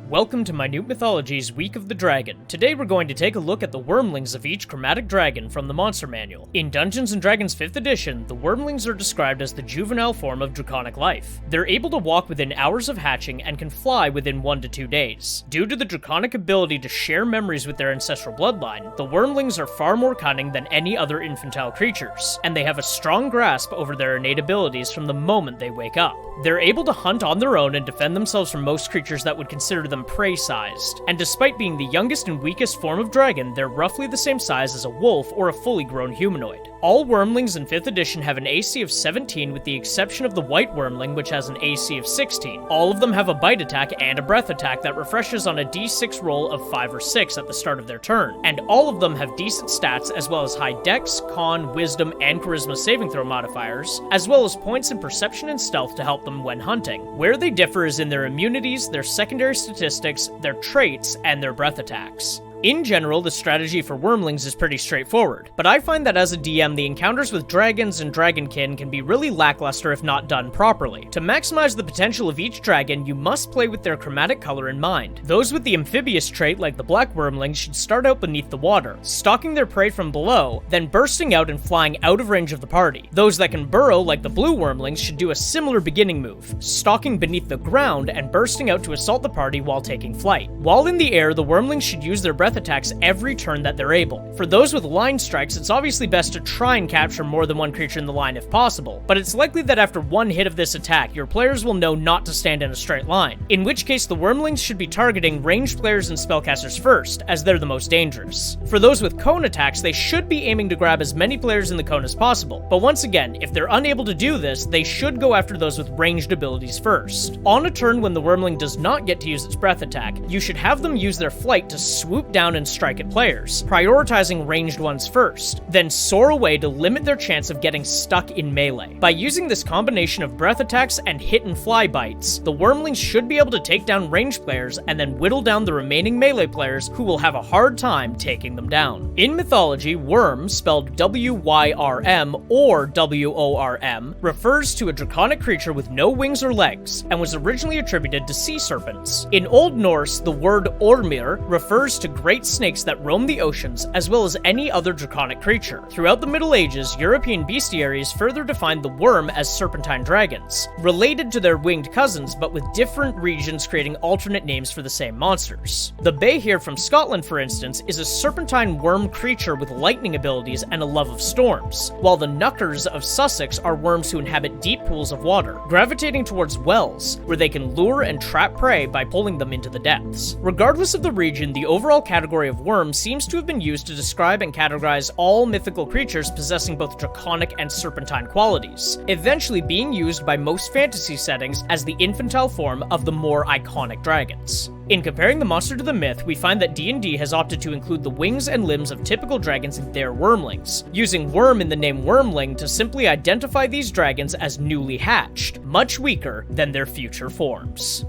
Welcome to Minute Mythology's Week of the Dragon. Today we're going to take a look at the Wyrmlings of each chromatic dragon from the Monster Manual. In Dungeons & Dragons 5th edition, the Wyrmlings are described as the juvenile form of draconic life. They're able to walk within hours of hatching and can fly within 1 to 2 days. Due to the draconic ability to share memories with their ancestral bloodline, the Wyrmlings are far more cunning than any other infantile creatures, and they have a strong grasp over their innate abilities from the moment they wake up. They're able to hunt on their own and defend themselves from most creatures that would consider them prey-sized, and despite being the youngest and weakest form of dragon, they're roughly the same size as a wolf or a fully grown humanoid. All Wyrmlings in 5th edition have an AC of 17 with the exception of the White Wyrmling, which has an AC of 16. All of them have a bite attack and a breath attack that refreshes on a d6 roll of 5 or 6 at the start of their turn, and all of them have decent stats as well as high dex, con, wisdom, and charisma saving throw modifiers, as well as points in perception and stealth to help them when hunting. Where they differ is in their immunities, their secondary statistics, their traits, and their breath attacks. In general, the strategy for Wyrmlings is pretty straightforward, but I find that as a DM, the encounters with dragons and dragonkin can be really lackluster if not done properly. To maximize the potential of each dragon, you must play with their chromatic color in mind. Those with the amphibious trait, like the Black Wyrmling, should start out beneath the water, stalking their prey from below, then bursting out and flying out of range of the party. Those that can burrow, like the Blue Wyrmlings, should do a similar beginning move, stalking beneath the ground and bursting out to assault the party while taking flight. While in the air, the Wyrmlings should use their breath attacks every turn that they're able. For those with line strikes, it's obviously best to try and capture more than one creature in the line if possible, but it's likely that after one hit of this attack, your players will know not to stand in a straight line, in which case the Wyrmlings should be targeting ranged players and spellcasters first, as they're the most dangerous. For those with cone attacks, they should be aiming to grab as many players in the cone as possible, but once again, if they're unable to do this, they should go after those with ranged abilities first. On a turn when the Wyrmling does not get to use its breath attack, you should have them use their flight to swoop down and strike at players, prioritizing ranged ones first, then soar away to limit their chance of getting stuck in melee. By using this combination of breath attacks and hit and fly bites, the Wyrmlings should be able to take down ranged players and then whittle down the remaining melee players who will have a hard time taking them down. In Mythology, Wyrm, spelled W-Y-R-M or W-O-R-M, refers to a draconic creature with no wings or legs, and was originally attributed to sea serpents. In Old Norse, the word Ormir refers to great snakes that roam the oceans, as well as any other draconic creature. Throughout the Middle Ages, European bestiaries further defined the Wyrm as serpentine dragons, related to their winged cousins, but with different regions creating alternate names for the same monsters. The Behir from Scotland, for instance, is a serpentine worm creature with lightning abilities and a love of storms, while the Knuckers of Sussex are worms who inhabit deep pools of water, gravitating towards wells, where they can lure and trap prey by pulling them into the depths. Regardless of the region, the overall category of worm seems to have been used to describe and categorize all mythical creatures possessing both draconic and serpentine qualities, eventually being used by most fantasy settings as the infantile form of the more iconic dragons. In comparing the monster to the myth, we find that D&D has opted to include the wings and limbs of typical dragons in their Wyrmlings, using worm in the name Wyrmling to simply identify these dragons as newly hatched, much weaker than their future forms.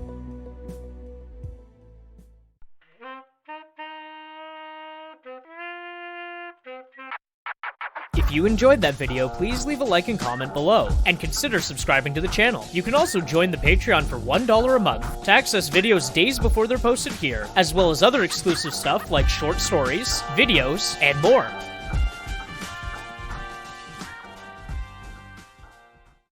If you enjoyed that video, please leave a like and comment below, and consider subscribing to the channel. You can also join the Patreon for $1 a month to access videos days before they're posted here, as well as other exclusive stuff like short stories, videos, and more.